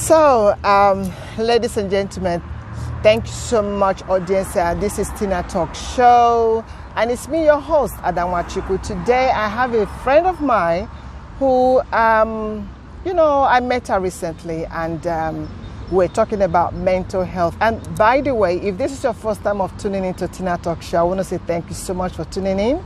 So, ladies and gentlemen, thank you so much, audience. This is Tina Talk Show, and it's me, your host, Adanwa Chiku. Today, I have a friend of mine who, I met her recently, and we're talking about mental health. And by the way, if this is your first time of tuning into Tina Talk Show, I want to say thank you so much for tuning in.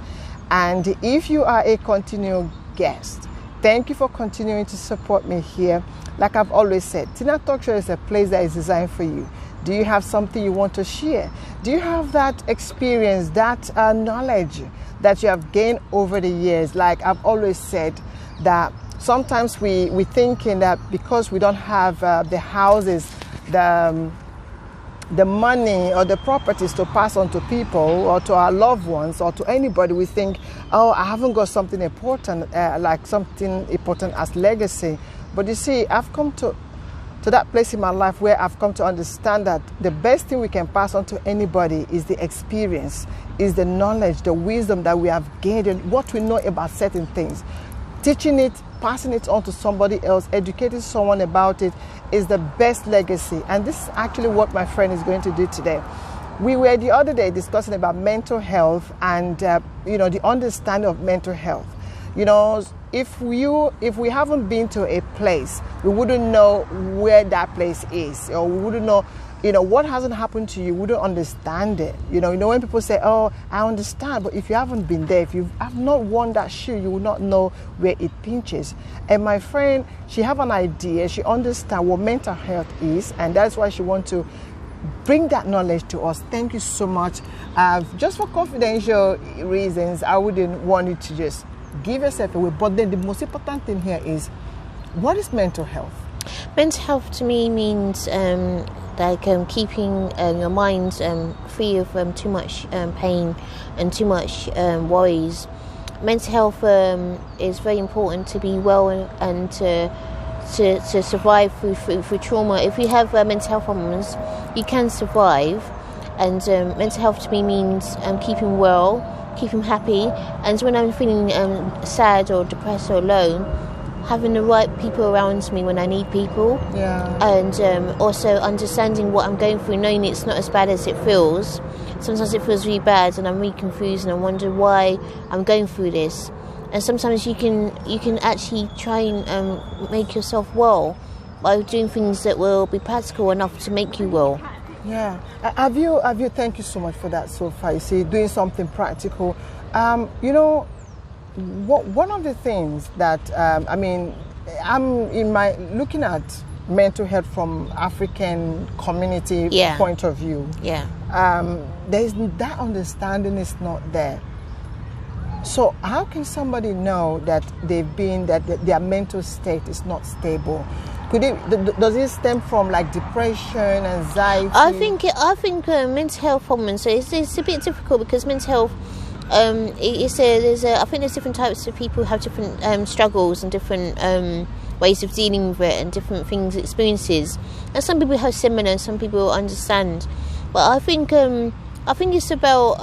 And if you are a continual guest, thank you for continuing to support me here. Like I've always said, Tina Talk Show is a place that is designed for you. Do you have something you want to share? Do you have that experience, that knowledge that you have gained over the years? Like I've always said, that sometimes we thinking that because we don't have the houses, the money or the properties to pass on to people or to our loved ones or to anybody, we think, oh, I haven't got something important, like something important as legacy. But you see, I've come to that place in my life where I've come to understand that the best thing we can pass on to anybody is the experience, is the knowledge, the wisdom that we have gained and what we know about certain things. Teaching it, passing it on to somebody else, educating someone about it is the best legacy. And this is actually what my friend is going to do today. We were the other day discussing about mental health and the understanding of mental health. You know, if we haven't been to a place, we wouldn't know where that place is, or we wouldn't know, what hasn't happened to you, we wouldn't understand it. You know, when people say, oh, I understand, but if you haven't been there, if you have not worn that shoe, you will not know where it pinches. And my friend, she have an idea, she understands what mental health is, and that's why she wants to bring that knowledge to us. Thank you so much. Just for confidential reasons, I wouldn't want you to just give yourself away. But then the most important thing here is, what is mental health? Mental health to me means keeping your mind free of too much pain and too much worries. Mental health is very important to be well and to survive through trauma. If you have mental health problems, you can survive. And mental health to me means keeping well, keeping happy. And when I'm feeling sad or depressed or low, having the right people around me when I need people. Yeah. And also understanding what I'm going through, knowing it's not as bad as it feels. Sometimes it feels really bad and I'm really confused and I wonder why I'm going through this. And sometimes you can actually try and make yourself well by doing things that will be practical enough to make you well. Yeah. Have you? Thank you so much for that so far. You see, doing something practical. One of the things that I'm looking at mental health from African community point of view. Yeah. There's that understanding is not there. So how can somebody know that their mental state is not stable? Does it stem from like depression, anxiety? I think mental health problems. It's a bit difficult because mental health. I think there's different types of people who have different struggles and different ways of dealing with it and different things, experiences. And some people have similar, and some people understand. But I think it's about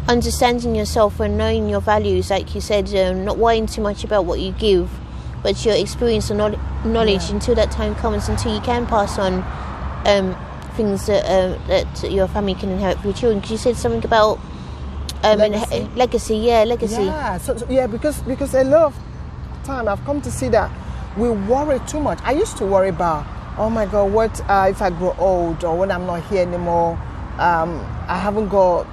understanding yourself and knowing your values, like you said, not worrying too much about what you give, but your experience and knowledge until that time comes, until you can pass on things that your family can inherit for your children. Because you said something about legacy. Yeah, because a lot of time I've come to see that we worry too much. I used to worry about, oh my God, what if I grow old or when I'm not here anymore? I haven't got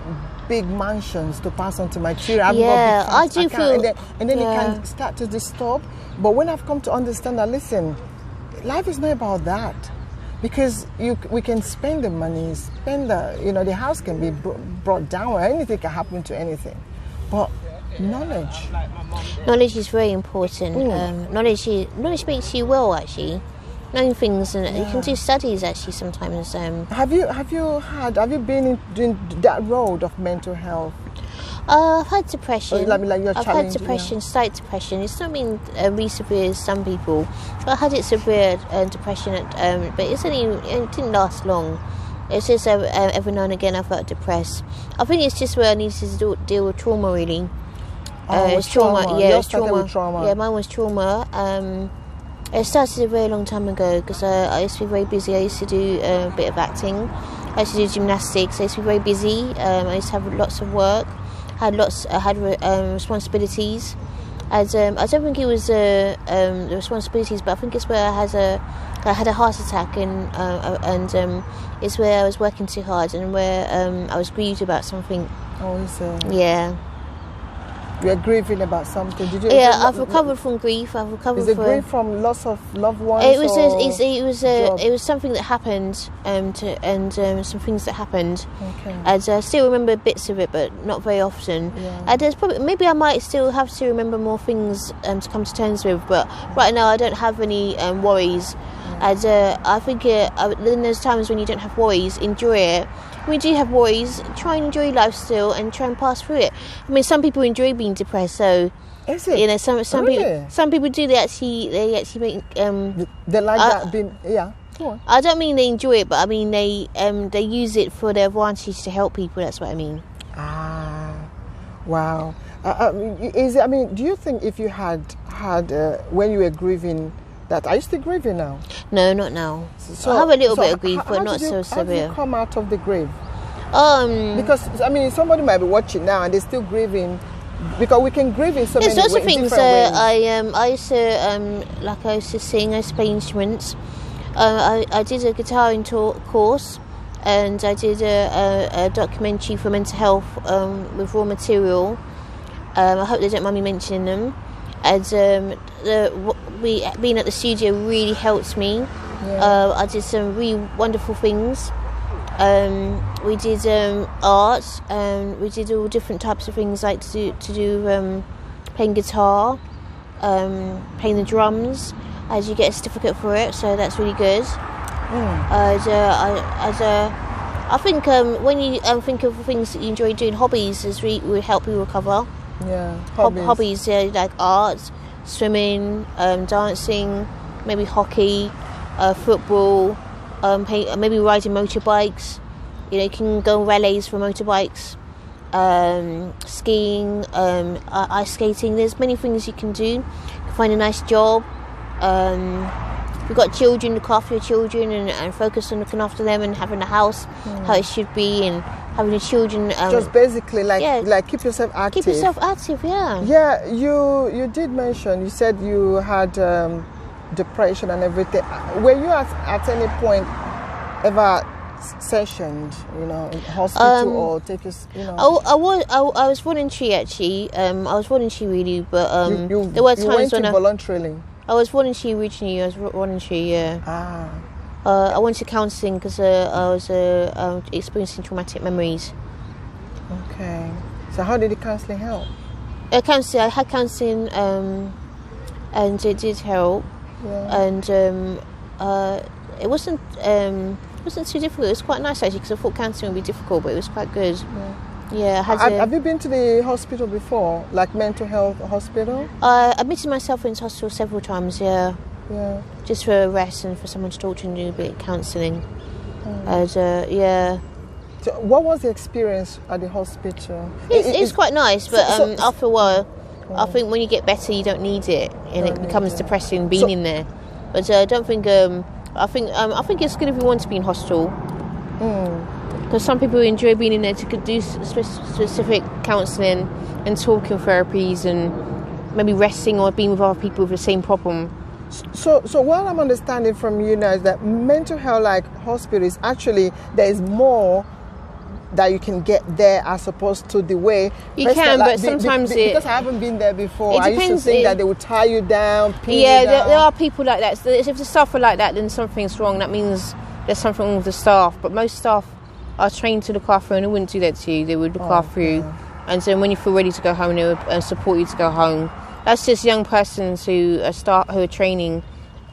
big mansions to pass on to my children. I do feel, and then it can start to disturb. But when I've come to understand that, listen, life is not about that. Because we can spend the money, the house can be brought down, or anything can happen to anything. But knowledge is very important. Knowledge makes you well, actually. Knowing things, and you can do studies actually sometimes. Have you been in that road of mental health? I've had depression. I've had depression, slight depression. It's not been really severe as some people. But I had it severe depression, but it didn't last long. It's just every now and again I felt depressed. I think it's just where I needed to deal with trauma, really. It's trauma. Yeah, Yours started with trauma. Yeah, mine was trauma. It started a very long time ago because I used to be very busy. I used to do a bit of acting. I used to do gymnastics. I used to be very busy. I used to have lots of work. I had responsibilities. I don't think it was the responsibilities, but I think it's where I had a heart attack, and it's where I was working too hard and where I was grieved about something. Oh, is it? Yeah. You're grieving about something. Did you? Yeah, I've recovered from grief. I've recovered. Is it grief from loss of loved ones? It was something that happened, some things that happened. Okay. And I still remember bits of it, but not very often. Yeah. And there's maybe I might still have to remember more things to come to terms with. But right now I don't have any worries. And I think then there's times when you don't have worries, enjoy it. When you do have worries, try and enjoy life still and try and pass through it. I mean, some people enjoy being depressed, so is it? You know, some really? some people do. They actually make. They like that being. Yeah. Go on. I don't mean they enjoy it, but I mean they use it for their advantage to help people. That's what I mean. Ah, wow. I mean, do you think if you had when you were grieving? Are you still grieving now? No, not now. So I have a little bit of grief, but not so severe. How did you come out of the grave? Because I mean, somebody might be watching now and they're still grieving, because we can grieve in so many ways. There's lots of things. I used to sing. I used to play instruments. I did a guitaring course, and I did a documentary for mental health with Raw Material. I hope they don't mind me mentioning them. And being at the studio really helped me. Yeah. I did some really wonderful things. We did art. We did all different types of things, like to do playing guitar, playing the drums. As you get a certificate for it, so that's really good. I think when you think of things that you enjoy doing, hobbies will help you recover. Yeah, hobbies, like art, swimming, dancing, maybe hockey, football, maybe riding motorbikes. You know, you can go on rallies for motorbikes, skiing, ice skating. There's many things you can do. You can find a nice job. If you've got children, look after your children and focus on looking after them and having a house how it should be, and having the children. Just basically like keep yourself active. Keep yourself active, yeah. Yeah, you did mention, you said you had depression and everything. Were you at any point ever sessioned, in hospital or take us, I was voluntary actually. I was voluntary really, but there were times when voluntarily. I was voluntary originally. I was voluntary, yeah. I went to counselling because I was experiencing traumatic memories. Okay. So how did the counselling help? I had counselling, and it did help. Yeah. And it wasn't too difficult. It was quite nice actually, because I thought counselling would be difficult, but it was quite good. Yeah. Have you been to the hospital before, like mental health hospital? I admitted myself into hospital several times. Yeah. Yeah. Just for a rest and for someone to talk to and do a bit of counselling. Yeah. So what was the experience at the hospital? It's quite nice, but after a while, I think when you get better, you don't need it, and it becomes depressing being in there. But I don't think. I think it's good if you want to be in hospital. Because some people enjoy being in there to do specific counselling and talking therapies and maybe resting or being with other people with the same problem. So what I'm understanding from you now is that mental health, like hospitals, actually there is more that you can get there as opposed to the way you can, but sometimes because I haven't been there before. I used to think that they would tie you down, pin you down. There are people like that. So if the staff are like that, then something's wrong. That means there's something wrong with the staff. But most staff are trained to look after you, and they wouldn't do that to you. They would look after you, and so when you feel ready to go home, they would support you to go home. That's just young persons who are training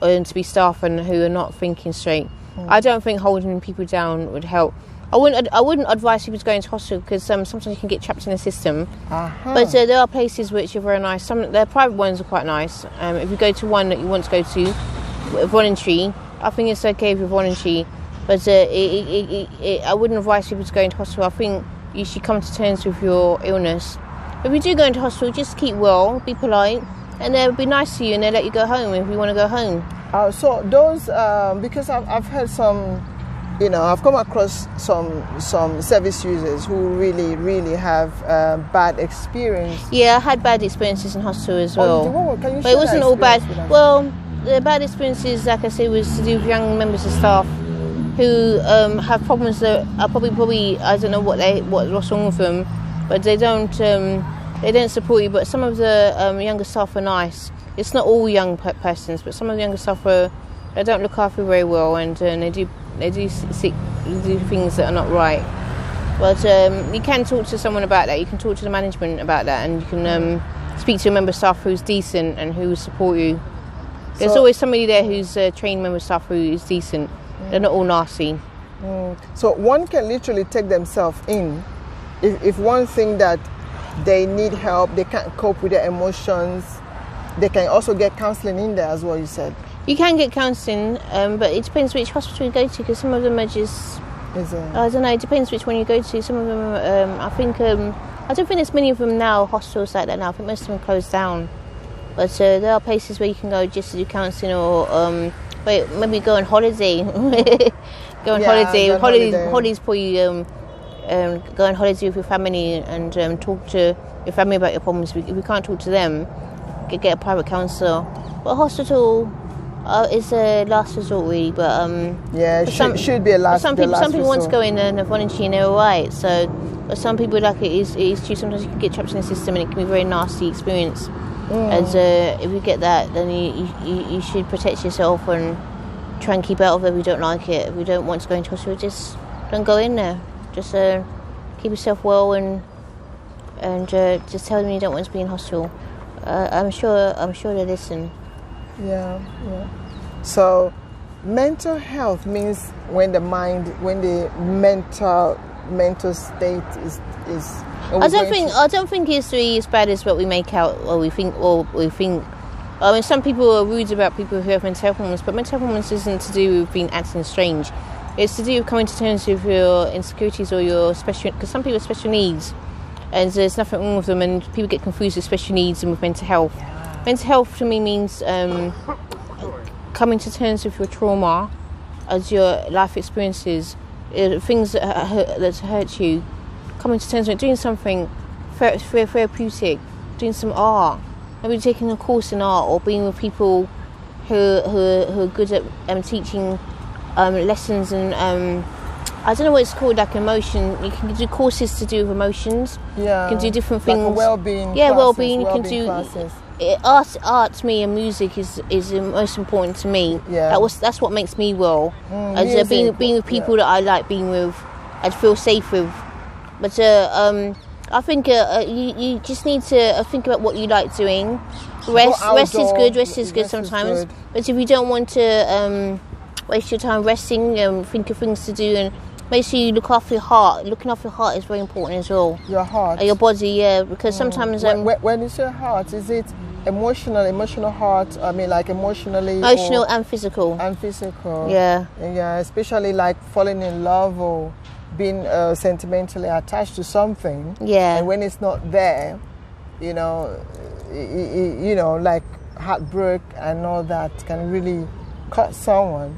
to be staff and who are not thinking straight. I don't think holding people down would help. I wouldn't advise people to go into hospital because sometimes you can get trapped in the system. But there are places which are very nice. The private ones are quite nice. If you go to one that you want to go to, voluntary, I think it's okay if you're voluntary. But I wouldn't advise people to go into hospital. I think you should come to terms with your illness. If you do go into hospital, just keep well, be polite, and they'll be nice to you and they'll let you go home if you want to go home. So those, because I've heard some, I've come across some service users who really have bad experience. Yeah, I had bad experiences in hospital as well. Can you but it wasn't all bad. Well, the bad experiences, like I said, was to do with young members of staff who have problems that are probably I don't know what's wrong with them, but they don't support you. But some of the younger staff are nice. It's not all young persons, but some of the younger staff they don't look after you very well, and they do things that are not right. But you can talk to someone about that. You can talk to the management about that, and you can speak to a member of staff who's decent and who will support you. There's always somebody there who's a trained member of staff who is decent. They're not all nasty. So one can literally take themselves in. If one thing that they need help, they can't cope with their emotions, they can also get counselling in there as well, you said. You can get counselling, but it depends which hospital you go to, because some of them are just... I don't know, it depends which one you go to. Some of them, I don't think there's many of them now, hospitals like that now. I think most of them closed down. But there are places where you can go just to do counselling, or maybe go on holiday. Go on holiday. Holidays for you. Go on holiday with your family and talk to your family about your problems. If you can't talk to them, get a private counsellor. But hospital is a last resort, really. But should be a last. Some people want to go in and volunteer, and they're all right. So, but some people it is true. Sometimes you can get trapped in the system, and it can be a very nasty experience. And if you get that, then you should protect yourself and try and keep out of it if you don't like it. If you don't want to go into hospital, just don't go in there. Just keep yourself well and just tell them you don't want to be in hospital. I'm sure they listen. Yeah. So mental health means when the mental state is I don't think it's really as bad as what we make out or we think. I mean, some people are rude about people who have mental health problems, but mental health problems isn't to do with acting strange. It's to do with coming to terms with your insecurities or your special... Because some people have special needs, and there's nothing wrong with them, and people get confused with special needs and with mental health. Yeah. Mental health to me means coming to terms with your trauma as your life experiences, things that hurt you, coming to terms with doing something therapeutic, doing some art, maybe taking a course in art, or being with people who are good at teaching lessons and I don't know what it's called, like emotion. You can do courses to do with emotions. Yeah. You can do different things. Like well-being. Yeah, classes, well-being. You can do classes. Art to me and music is the most important to me. Yeah. That's what makes me well. As being with people that I like being with, I feel safe with. But I think you just need to think about what you like doing. Rest is good. Rest is good sometimes. But if you don't want to waste your time resting, think of things to do, and make sure you look after your heart. Looking after your heart is very important as well. Your heart? Your body, yeah. Because sometimes... when you say heart, is it emotional heart? I mean, like emotionally... Emotional and physical. And physical. Yeah. Yeah, especially like falling in love or being sentimentally attached to something. Yeah. And when it's not there, like heartbreak and all that can really cut someone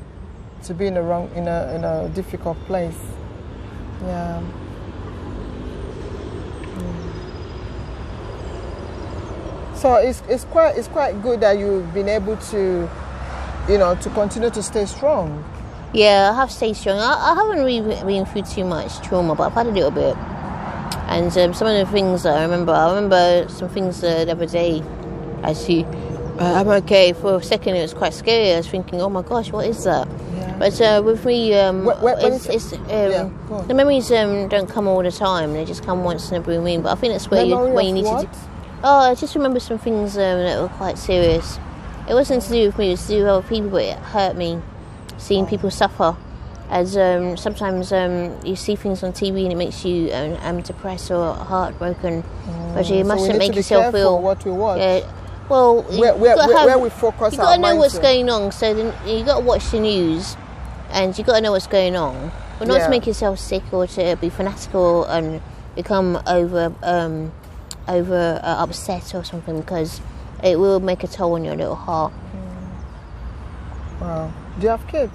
to be in a difficult place. Yeah. So it's quite good that you've been able to, to continue to stay strong. Yeah, I have stayed strong. I haven't really been through too much trauma, but I've had a little bit. And some of the things that I remember some things the other day. Actually, I'm okay. For a second, it was quite scary. I was thinking, oh my gosh, what is that? Yeah. But with me, the memories don't come all the time. They just come once in a blue moon. But I think that's where you need to do. Oh, I just remember some things that were quite serious. It wasn't to do with me, it was to do with other people, but it hurt me, seeing people suffer. As sometimes you see things on TV and it makes you depressed or heartbroken. But you mustn't make yourself feel... what we watch. Yeah, well, where we focus our you got to know what's going on, so then you got to watch the news and you got to know what's going on. But not to make yourself sick or to be fanatical and become over upset or something, because it will make a toll on your little heart. Wow. Do you have kids?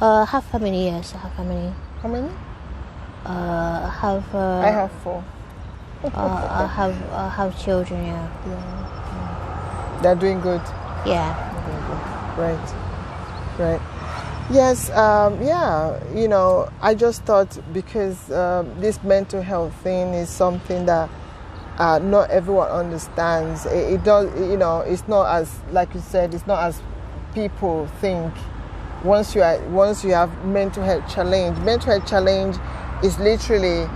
I have family, yes. I have family. How many? I have. I have 4. I have children. Yeah. They're doing good. Yeah. Right. Yes, I just thought because this mental health thing is something that not everyone understands. It does, it's not as, like you said, it's not as people think. Once you have mental health challenge is literally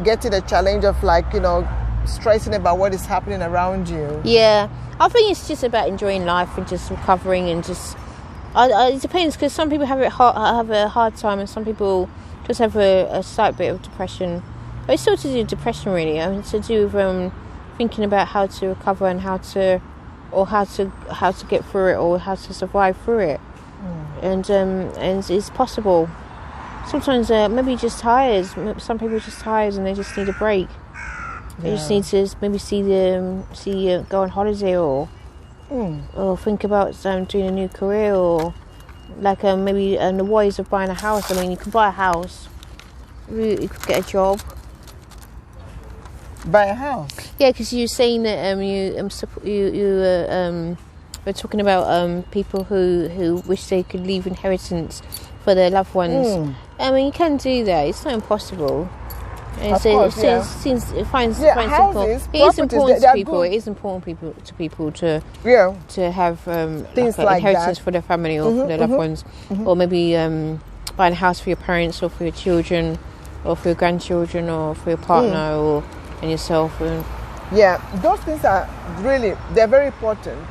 getting a challenge of stressing about what is happening around you. Yeah, I think it's just about enjoying life and just recovering and just. It depends, because some people have a hard time, and some people just have a slight bit of depression. But it's still to do with depression, really. It's to do with thinking about how to recover and how to get through it, or how to survive through it. And it's possible. Sometimes maybe you're just tired. Some people are just tired and they just need a break. They just need to maybe go on holiday or think about doing a new career, or maybe the ways of buying a house. I mean, you can buy a house. You could get a job. Buy a house? Yeah, because you were saying that you were talking about people who wish they could leave inheritance for their loved ones. I mean, you can do that. It's not impossible. Houses, it is important to people. It is important to people to have things like inheritance that for their family or for their loved ones, or maybe buying a house for your parents or for your children or for your grandchildren or for your partner and yourself. Those things are they're very important.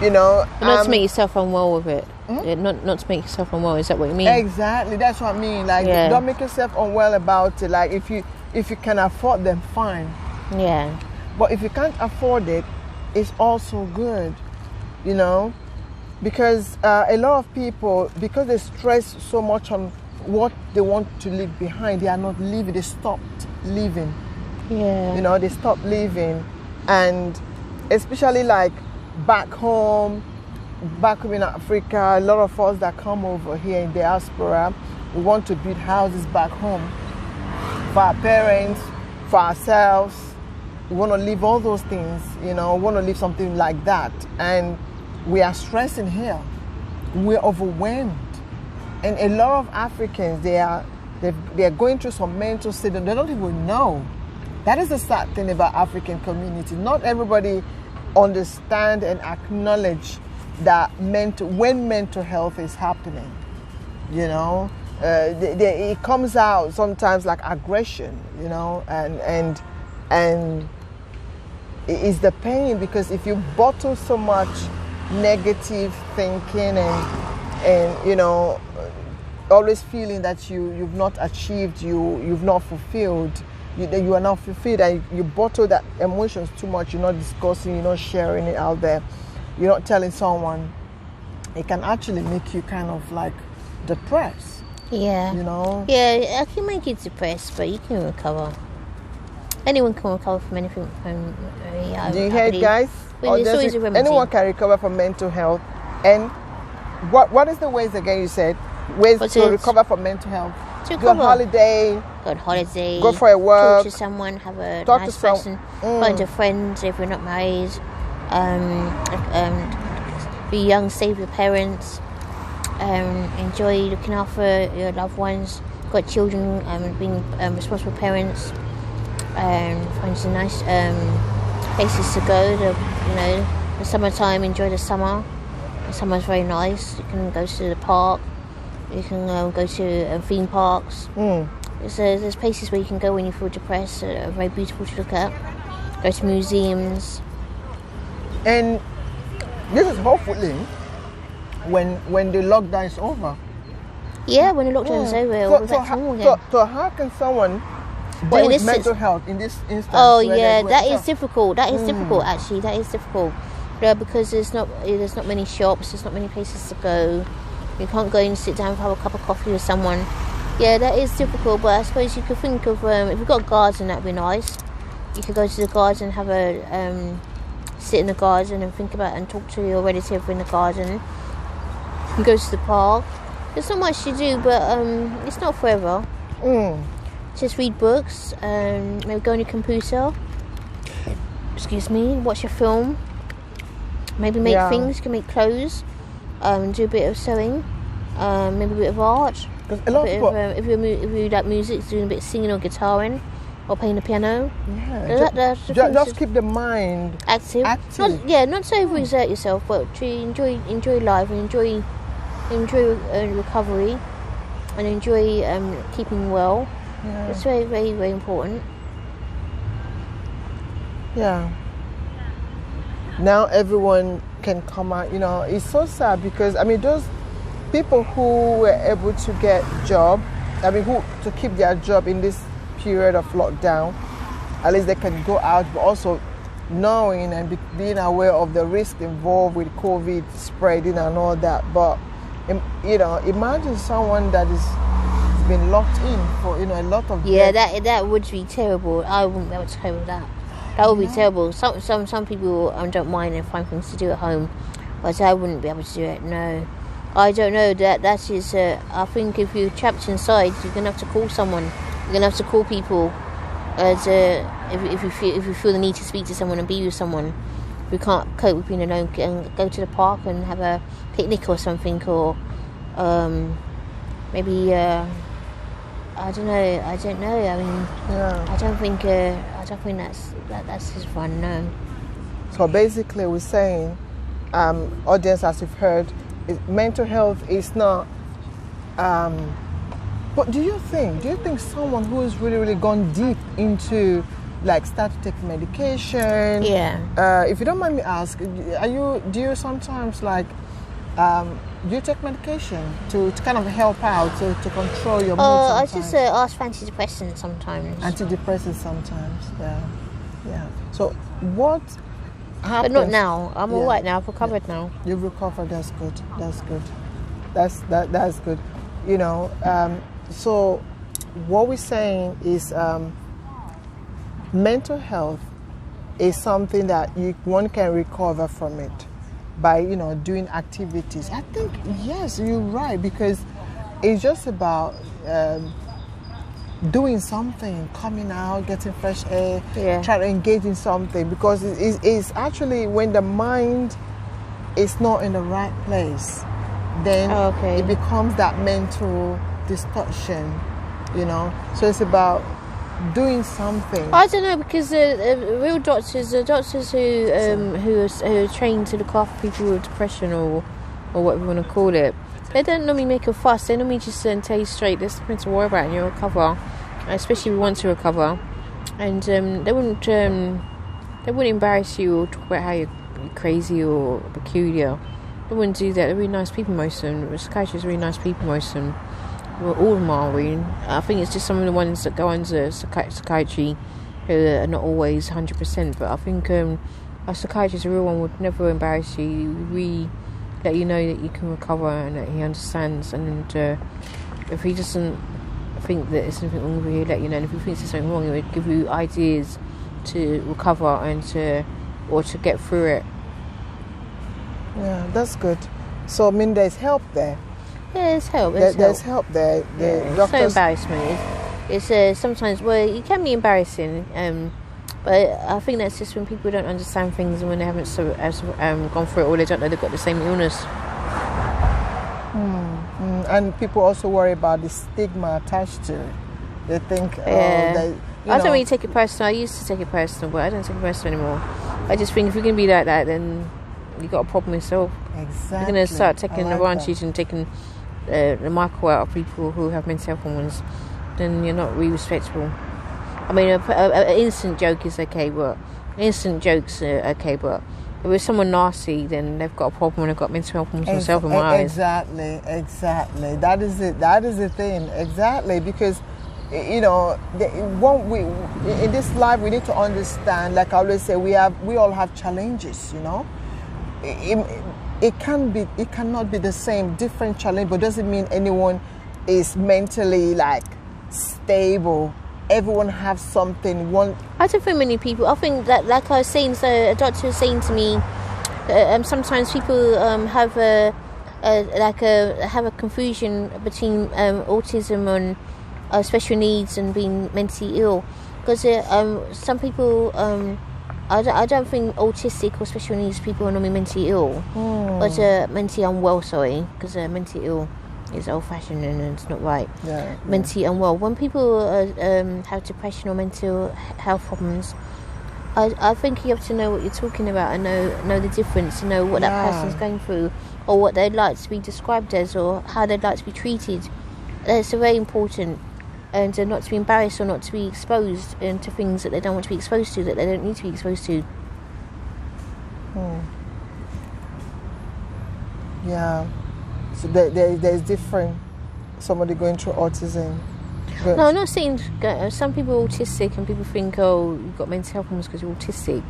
Not to make yourself unwell with it. Not to make yourself unwell. Is that what you mean? Exactly. That's what I mean. Don't make yourself unwell about it. If you can afford them, fine. Yeah. But if you can't afford it, it's also good. Because a lot of people, because they stress so much on what they want to leave behind, they are not living. They stopped living. Yeah. They stopped living, and especially back home in Africa, a lot of us that come over here in diaspora, we want to build houses back home for our parents, for ourselves. We want to live all those things, we want to live something like that. And we are stressing here. We're overwhelmed. And a lot of Africans, they are going through some mental state and they don't even know. That is the sad thing about African community. Not everybody understand and acknowledge that when mental health is happening, it comes out sometimes like aggression, and it's the pain, because if you bottle so much negative thinking and always feeling that you've not achieved, you've not fulfilled. You are not fulfilled, and you bottle that emotions too much. You're not discussing, you're not sharing it out there, you're not telling someone. It can actually make you kind of depressed. Yeah. Yeah, it can make you depressed, but you can recover. Anyone can recover from anything. Do you hear it, guys? It's always a remedy. Anyone can recover from mental health. And what is the ways again you said? Ways to recover from mental health? Go on holiday. Go for a walk. Talk to someone. Have a nice person. Find a friend if you're not married. Be young. Save your parents. Enjoy looking after your loved ones. Got children. Being responsible parents. Find some nice places to go. The summertime. Enjoy the summer. The summer's very nice. You can go to the park. You can go to theme parks. There's places where you can go when you feel depressed. Very beautiful to look at. Go to museums. And this is hopefully when the lockdown is over. Yeah, when the lockdown is over, we'll be back to normal again. So how can someone deal with mental health in this instance? Oh yeah, that is difficult. That is difficult actually. That is difficult. Yeah, because there's not many shops. There's not many places to go. You can't go and sit down and have a cup of coffee with someone. Yeah, that is difficult, but I suppose you could think of, if you've got a garden, that'd be nice. You could go to the garden, have sit in the garden and think about and talk to your relative in the garden. You go to the park. There's not much to do, but it's not forever. Just read books, maybe go on your computer. Excuse me. Watch a film. Maybe make things. You can make clothes. Do a bit of sewing. Maybe a bit of art. A lot of people, if you like music, doing a bit of singing or guitaring, or playing the piano. Yeah. Just keep the mind active. Not to overexert yourself, but to enjoy life and enjoy recovery and enjoy keeping well. Yeah. It's very, very, very important. Yeah. Now everyone can come out. It's so sad because those people who were able to get job, who to keep their job in this period of lockdown, at least they can go out, but also knowing and being aware of the risk involved with COVID spreading and all that. But imagine someone that is been locked in for a lot of that would be terrible. I wouldn't be able to cope with that. That would be terrible. Some people don't mind and find things to do at home, but I wouldn't be able to do it. No, I don't know. That is. I think if you're trapped inside, you're gonna have to call someone. You're gonna have to call people. If you feel the need to speak to someone and be with someone, if you can't cope with being alone, and go to the park and have a picnic or something, or maybe. I don't know. I don't think that's just fun. No. So basically, we're saying, audience, as you've heard, mental health is not. But do you think someone who has really, really gone deep into, like, start to take medication? Yeah. If you don't mind me asking, do you sometimes do you take medication to kind of help out, to control your mood I sometimes? just ask for antidepressants sometimes. Antidepressants sometimes, yeah. So what happens? But not now. I'm all right now. I've recovered now. You've recovered. That's good. That's good. So what we're saying is mental health is something that one can recover from it by doing activities. I think yes, you're right, because it's just about doing something, coming out, getting fresh air, trying to engage in something, because it's actually when the mind is not in the right place, then it becomes that mental distortion, so it's about doing something. I don't know, because real doctors, who are trained to look after people with depression or whatever you want to call it, they don't normally make a fuss. They normally just tell you straight, there's nothing to worry about and you'll recover, especially if you want to recover. And they wouldn't embarrass you or talk about how you're crazy or peculiar. They wouldn't do that. They're really nice people, most of them. Psychiatrists are really nice people, most of them. Well, all of them are really. I think it's just some of the ones that go under psychiatry who are not always 100%, but I think a psychiatrist, a real one, would never embarrass you. He would really let you know that you can recover and that he understands, and if he doesn't think that there's something wrong with you, he'll let you know, and if he thinks there's something wrong, he would give you ideas to recover and to get through it. Yeah, that's good. So there's help there. Yeah, there's help. There's help there. It's no embarrassment. It's sometimes, it can be embarrassing, but I think that's just when people don't understand things and when they haven't gone through it, or they don't know they've got the same illness. And people also worry about the stigma attached to it. They think, I don't really take it personal. I used to take it personal, but I don't take it personal anymore. I just think if you're going to be like that, then you got a problem yourself. Exactly. You're going to start taking advantage and taking the micro out of people who have mental health problems, then you're not really respectable. I mean, an instant joke is okay, but instant jokes are okay, but if it's someone nasty, then they've got a problem and they've got mental health problems themselves in my eyes. Exactly. That is it. That is the thing. Exactly, because in this life we need to understand. Like I always say, we all have challenges. It cannot be the same, different challenge, but doesn't mean anyone is mentally stable everyone have something. One. I don't think many people. I think that, like I was saying, so a doctor was saying to me, sometimes people have a confusion between autism and special needs and being mentally ill, because some people. I don't think autistic or special needs people are normally mentally ill, but mentally unwell. Sorry, because mentally ill is old-fashioned and it's not right. Yeah. Mentally unwell. When people have depression or mental health problems, I think you have to know what you're talking about and know the difference, and know what that person's going through, or what they'd like to be described as, or how they'd like to be treated. It's very important, and not to be embarrassed or not to be exposed to things that they don't want to be exposed to, that they don't need to be exposed to. Yeah. So there's different. Somebody going through autism. No, I'm not saying some people are autistic and people think, oh, you've got mental health problems because you're autistic.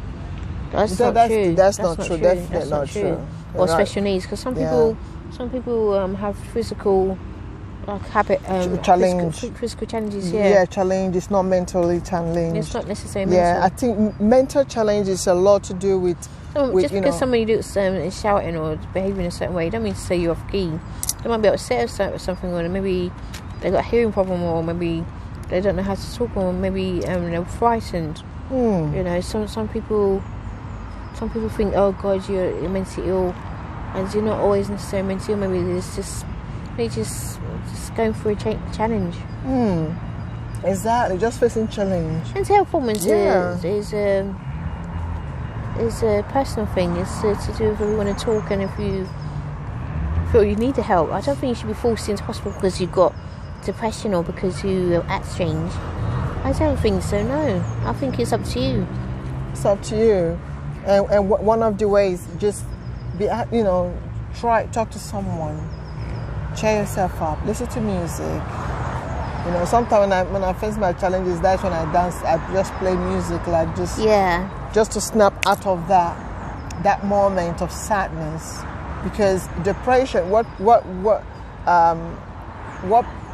That's not true. That's not true. Definitely not true. Or special needs, because some people have physical habit challenge. Physical challenges. Yeah, challenge. It's not mentally challenged. It's not necessarily mental. mental. I think mental challenge is a lot to do with. Just because somebody is shouting or behaving in a certain way, don't mean to say you're off key. They might be upset or something, or maybe they got a hearing problem, or maybe they don't know how to talk, or maybe they're frightened. You know, some people think, oh God, you're mentally ill, and you're not always necessarily mentally ill. Maybe they're just going through a challenge. Exactly, just facing challenge. Mental health problems is a personal thing. It's to do with if you want to talk, and if you feel you need the help. I don't think you should be forced into hospital because you've got depression or because you act strange. I don't think so, no. I think it's up to you. It's up to you. And one of the ways, just be, talk to someone, cheer yourself up, listen to music. You know, sometimes when I face my challenges, that's when I dance. I just play music, like just to snap out of that moment of sadness. Because depression, what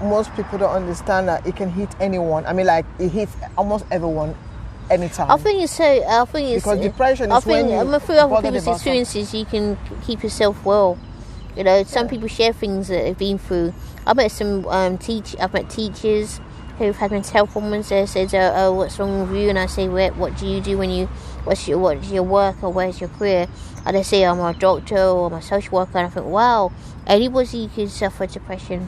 most people don't understand, that it can hit anyone. I mean, like, it hits almost everyone anytime. I think it's because depression is when you through other people's experiences, you can keep yourself well. You know, some people share things that they've been through. I've met I've met teachers who've had mental health problems. They said, "Oh, what's wrong with you?" And I say, "What do you do what's your work, or where's your career?" And they say, "I'm a doctor or I'm a social worker." And I think, wow, anybody can suffer depression.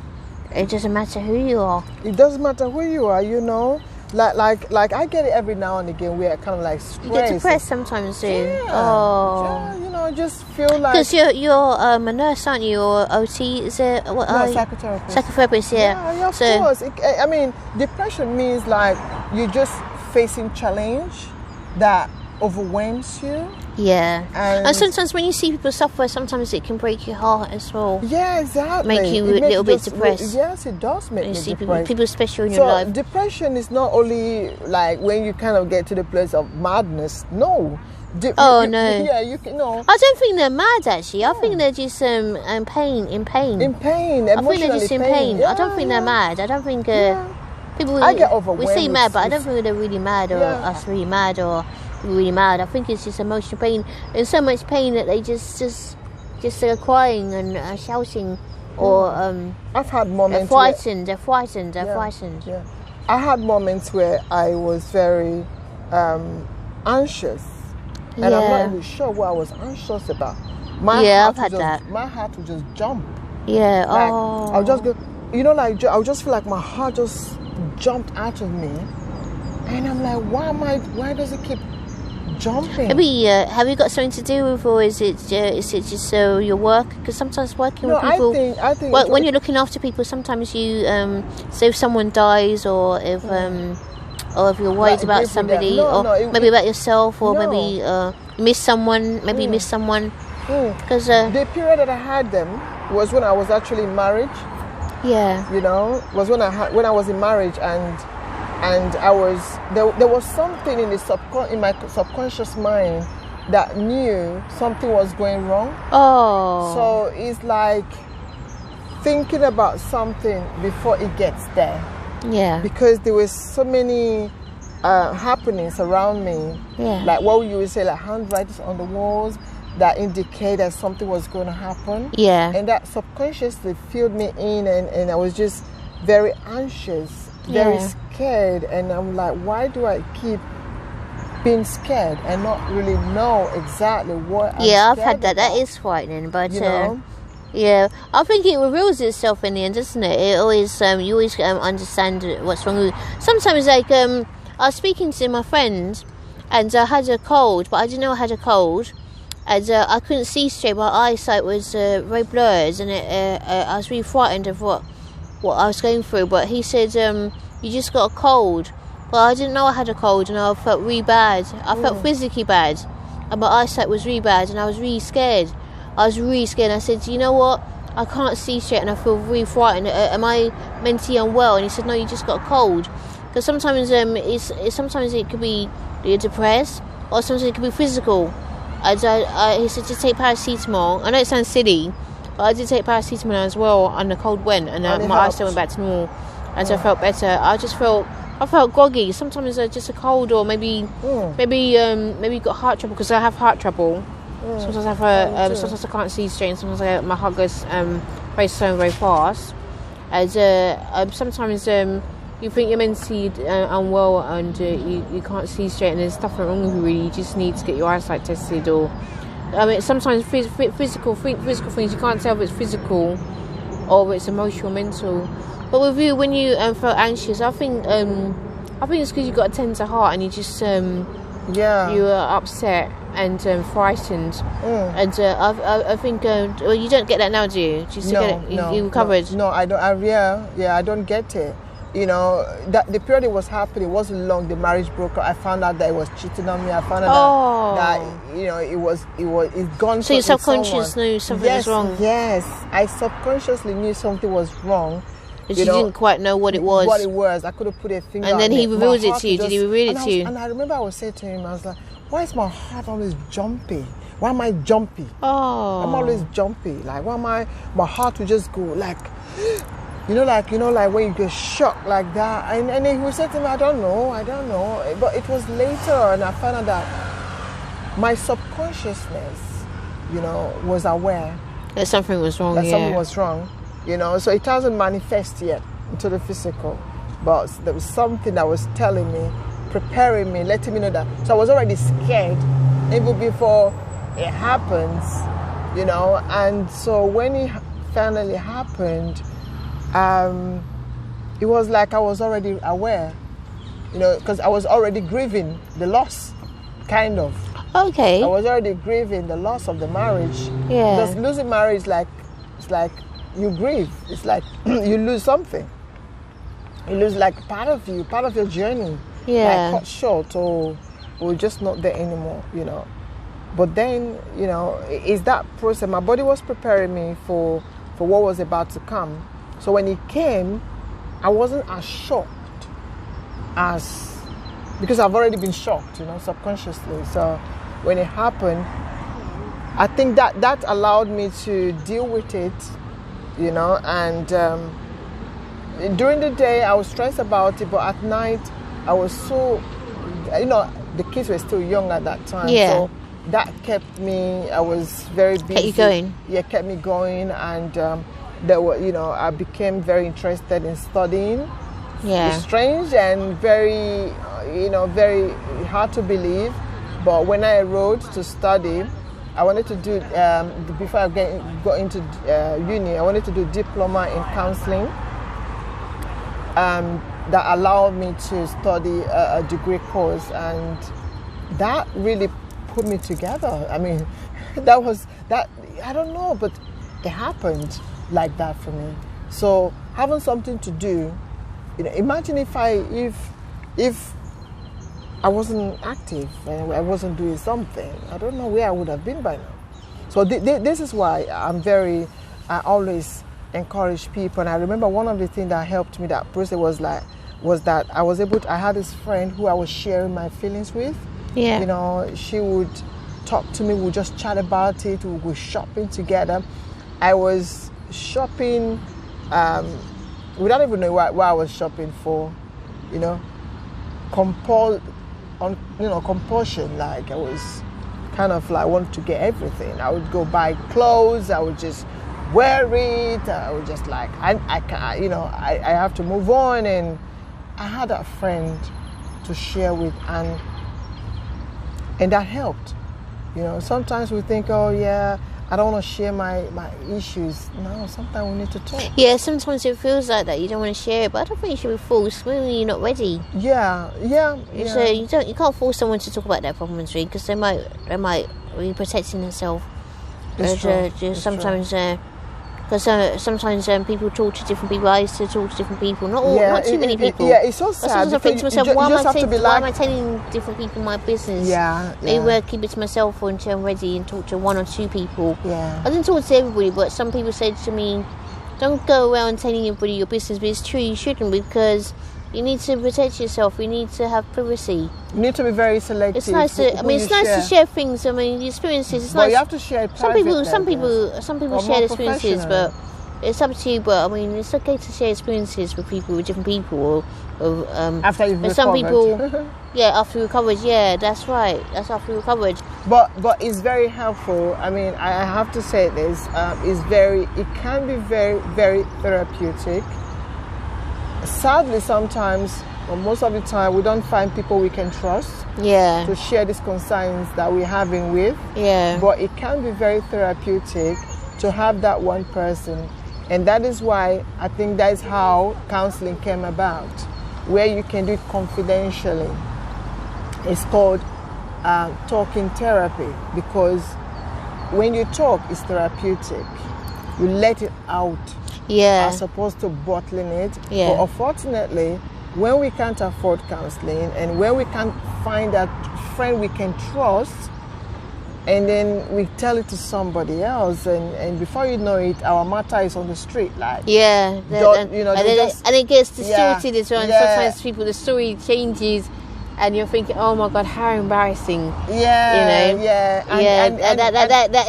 It doesn't matter who you are. It doesn't matter who you are, you know. Like I get it every now and again. We're kind of like stressed. You get depressed sometimes too. Yeah, you know, just feel like, because you're a nurse, aren't you, or OT? Is it what? No, psychotherapist. Psychotherapist, yeah. Yeah, of course. I mean, depression means like you're just facing challenge that overwhelms you. Yeah, and sometimes when you see people suffer, sometimes it can break your heart as well. Yeah, exactly. Make you a little bit depressed. Yes, it does make me see depressed. People special in your life. So depression is not only like when you kind of get to the place of madness. No. No. Yeah, you can. No. I don't think they're mad, actually. I think they're just in pain. In pain. I think they're just in pain. Yeah, I don't think they're mad. I don't think people. I get overwhelmed. We say mad, but I don't think they're really mad, or us really mad, or really mad. I think it's just emotional pain. There's so much pain that they just are crying and shouting, or I've had moments. They're frightened. Yeah. I had moments where I was very anxious, and I'm not even sure what I was anxious about. I've had that. My heart would just jump. Yeah. Like, I'll just go. You know, like I'll just feel like my heart just jumped out of me, and I'm like, why does it keep jumping? Maybe have you got something to do with, or is it just your work? Because sometimes working with people, I think when you're looking after people, sometimes you say if someone dies, or if you're worried about somebody, maybe about yourself, or maybe you miss someone, Because the period that I had them was when I was actually in marriage. Yeah. You know, was when I was in marriage, and I was there was something in my subconscious mind that knew something was going wrong. Oh. So it's like thinking about something before it gets there. Yeah. because there were so many happenings around me. Yeah. Like what you would say, like handwritings on the walls that indicate that something was going to happen. Yeah. And that subconsciously filled me in, and I was just very anxious, very scared. And I'm like, why do I keep being scared and not really know exactly what I'm I've scared had that. about, That is frightening, but you know? yeah, I think it reveals itself in the end, doesn't it? It always, you always understand what's wrong with you. Sometimes, like, I was speaking to my friend, and I had a cold, but I didn't know I had a cold, and I couldn't see straight. My eyesight was very blurred, and I was really frightened of what I was going through. But he said, "You just got a cold." Well, I didn't know I had a cold, and I felt really bad. I felt physically bad, and my eyesight was really bad, and I was really scared. I said, you know what? I can't see straight, and I feel really frightened. Am I mentally unwell? And he said, no, you just got a cold. Because sometimes sometimes it could be you're depressed, or sometimes it could be physical. He said, just take paracetamol. I know it sounds silly, but I did take paracetamol as well, and the cold went, and my eyesight went back to normal, and so I felt better. I felt groggy. Sometimes just a cold, or maybe you've got heart trouble, because I have heart trouble. Sometimes I have sometimes I can't see straight, and sometimes my heart goes very slow and very fast. As sometimes you think you're mentally unwell, and you can't see straight, and there's nothing wrong with you really. You just need to get your eyesight tested, or sometimes physical things you can't tell if it's physical or it's emotional, mental. But with you, when you felt anxious, I think it's because you've got a tender heart, and you just you are upset and frightened, and I think well, you don't get that now, do you? Do you still get it? You recovered? No, I don't. I don't get it. You know, that the period it was happening, it wasn't long. The marriage broke up. I found out that it was cheating on me. I found out that you know it's gone. So your subconscious knew something was wrong. Yes, I subconsciously knew something was wrong. But you didn't quite know what it was. What it was, I could have put a finger. And then he revealed it to you. Did he reveal it to you? And I remember I was saying to him, I was like, why is my heart always jumpy? Why am I jumpy? Oh. I'm always jumpy. Like, why am my heart will just go like, like when you get shocked like that. And he would say to me, I don't know. But it was later, and I found out that my subconsciousness, was aware that something was wrong. Something was wrong. So it hasn't manifested yet into the physical, but there was something that was telling me, preparing me, letting me know that. So I was already scared even before it happens, and so when it finally happened, it was like I was already aware, because I was already grieving the loss, kind of. Okay. I was already grieving the loss of the marriage. Yeah. Because losing marriage, it's like you grieve. It's like you lose something. You lose like part of your journey. Yeah. Like cut short, or just not there anymore, But then, it's that process. My body was preparing me for what was about to come. So when it came, I wasn't as shocked because I've already been shocked, subconsciously. So when it happened, I think that allowed me to deal with it, and during the day I was stressed about it, but at night I was so, the kids were still young at that time. Yeah. So that kept me, I was very busy. Kept you going? Yeah, kept me going, and there were, I became very interested in studying. Yeah. It's strange and very, very hard to believe. But when I enrolled to study, I wanted to do, before I got into uni, I wanted to do diploma in counseling that allowed me to study a degree course. And that really put me together. I mean, I don't know, but it happened like that for me. So having something to do, imagine if I wasn't active and I wasn't doing something, I don't know where I would have been by now. So this is why I always encourage people. And I remember one of the things that helped me that process was that I had this friend who I was sharing my feelings with. Yeah. She would talk to me, we'd just chat about it, we'd go shopping together. I was shopping without even knowing what I was shopping for, you know, compulsion. Like I was kind of like wanted to get everything. I would go buy clothes. I would just wear it. I would just like I can't, you know, I have to move on. And I had a friend to share with, and that helped. You know, sometimes we think, oh yeah, I don't want to share my issues. No, sometimes we need to talk. Yeah, sometimes it feels like that. You don't want to share it, but I don't think you should be forced when you're not ready. Yeah. So you can't force someone to talk about their problems, really, because they might be protecting themselves. Sometimes people talk to different people. I used to talk to different people, not too many people. Yeah, it's so sad. Sometimes I think to myself, why am I telling different people my business? Maybe I'll keep it to myself until I'm ready and talk to 1 or 2 people. Yeah. I didn't talk to everybody, but some people said to me, don't go around telling everybody your business, but it's true, you shouldn't, because you need to protect yourself. You need to have privacy. You need to be very selective. It's nice to. It's nice to share things. I mean, the experiences. It's but nice. You have to share it privately. Some people share experiences, but it's up to you. But I mean, it's okay to share experiences with different people. After you've recovered. Some people, after recovered. Yeah, that's right. That's after recovered. But it's very helpful. I mean, I have to say this. It can be very, very therapeutic. Sadly, sometimes, or most of the time, we don't find people we can trust to share these concerns that we're having with. Yeah. But it can be very therapeutic to have that one person. And that is why I think that is how counseling came about, where you can do it confidentially. It's called talking therapy, because when you talk, it's therapeutic. You let it out. As opposed to bottling it. But unfortunately, when we can't afford counseling and when we can't find that friend we can trust, and then we tell it to somebody else, and before you know it, our matter is on the street. Like and it gets distorted as well. And sometimes the story changes. And you're thinking, oh my God, how embarrassing! That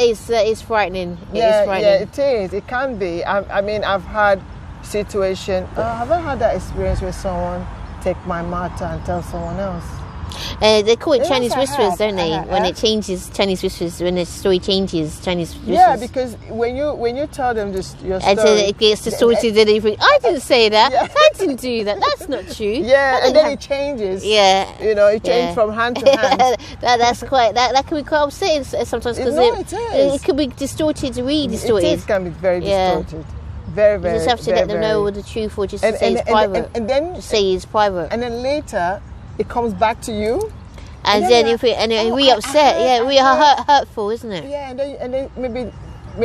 is frightening. It is frightening. Yeah, it is. It can be. I mean, I've had situation. Have I had that experience where someone take my matter and tell someone else? They call it Chinese whispers, don't they? When it changes, Chinese whispers. When the story changes, Chinese whispers. Yeah, because when you tell them your story, and so it gets distorted, and they think, I didn't say that. I didn't do that. That's not true. Yeah, and then it changes. Yeah, it changes from hand to hand. That can be quite upsetting sometimes, because it could be distorted, really distorted. It can be very distorted. Very, very. You just have to let them know the truth, or just say it's private. And then just say it's private. And then later, it comes back to you, and then we upset. We are hurtful, isn't it? Yeah, and then maybe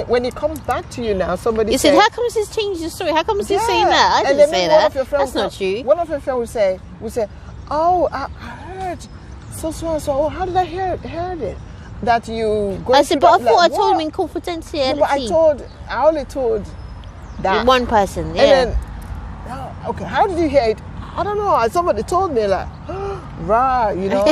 when it comes back to you now, somebody you said, "How comes he's changed the story? How comes he's saying that? I didn't say that. That's not true." One of your friends would say, "Oh, I heard so and so. Oh, how did I hear it? That you." I said, "But I thought I told him in confidentiality." But I only told that one person. Yeah. And then, okay, how did you hear it? I don't know. Somebody told me, like, right, and no,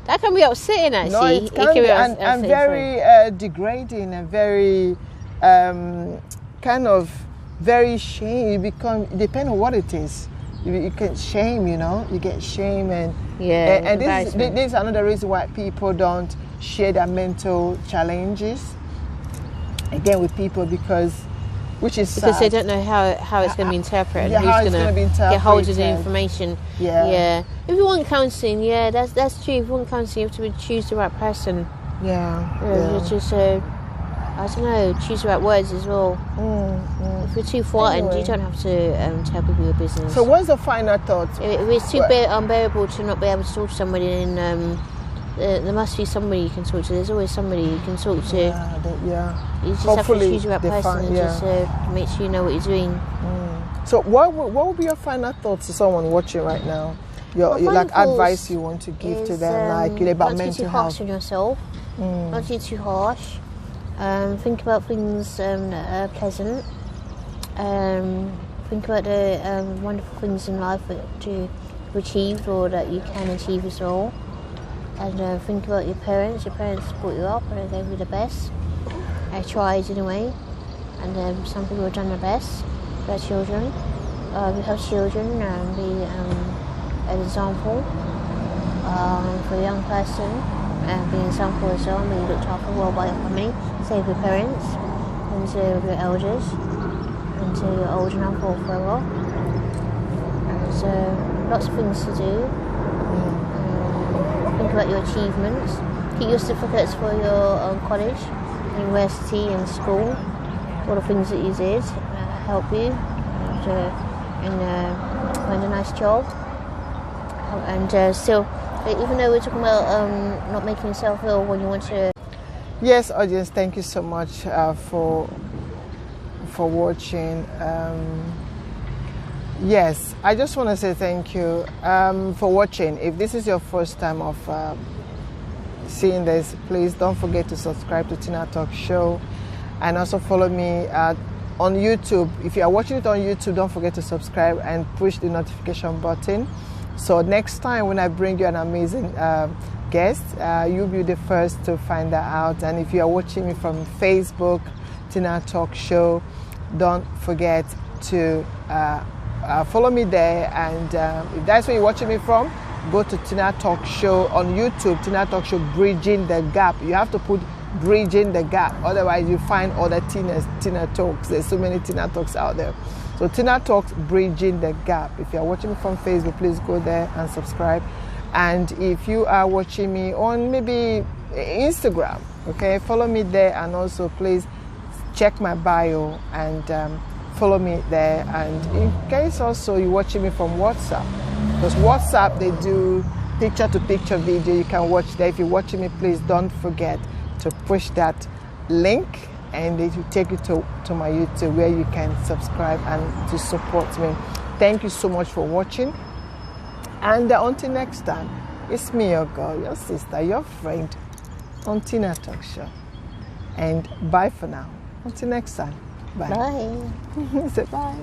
that can be upsetting. Actually, no, it can be, and very degrading, and very kind of very shame. You become, depending on what it is. You get shame, you get shame, and this is another reason why people don't share their mental challenges again with people, which is because sad. they don't know how it's going to be interpreted. How it's going to be interpreted. Get hold of the information. Yeah. If you want counselling, that's true. If you want counselling, you have to choose the right person. Just I don't know, choose the right words as well. If you're too frightened, you don't have to tell people your business. So what's the final thought? If it's too unbearable to not be able to talk to somebody, then there must be somebody you can talk to. There's always somebody you can talk to. You just have to choose the right person and just make sure you know what you're doing. So what would be your final thoughts to someone watching right now? Your like advice you want to give to them, like about mental health? Not to be too harsh on yourself. Not to be too harsh. Think about things that are pleasant. Think about the wonderful things in life that you've achieved or that you can achieve as well. And think about your parents. Your parents brought you up and they gave you the best. tried in a way, and some people have done their best for their children. We have children and be an example for a young person, and be an example as well, being looked after well by your family, save your parents, and your elders, until you're old enough or forever. And so lots of things to do. Think about your achievements. Keep your certificates for your college, university and school. All the things that you did help you and find a nice job. And still, even though we're talking about not making yourself ill when you want to. Yes, audience, thank you so much for watching. Yes, I just want to say thank you for watching. If this is your first time of seeing this, please don't forget to subscribe to Tina Talk Show, and also follow me on YouTube. If you are watching it on YouTube, don't forget to subscribe and push the notification button. So next time when I bring you an amazing guest, you'll be the first to find that out. And if you are watching me from Facebook, Tina Talk Show, don't forget to follow me there. And if that's where you're watching me from, go to Tina Talk Show on YouTube. Tina Talk Show Bridging the Gap. You have to put Bridging the Gap, otherwise you find other Tina Talks. There's so many Tina Talks out there. So Tina Talks Bridging the Gap. If you're watching me from Facebook, please go there and subscribe. And if you are watching me on maybe Instagram, okay, follow me there, and also please check my bio and follow me there. And in case also you're watching me from WhatsApp, because WhatsApp, they do picture-to-picture video, you can watch there. If you're watching me, please don't forget to push that link, and it will take you to my YouTube, where you can subscribe and to support me. Thank you so much for watching, and until next time, it's me, your girl, your sister, your friend on Tina Talk Show, and bye for now. Until next time, bye. Bye. Say bye.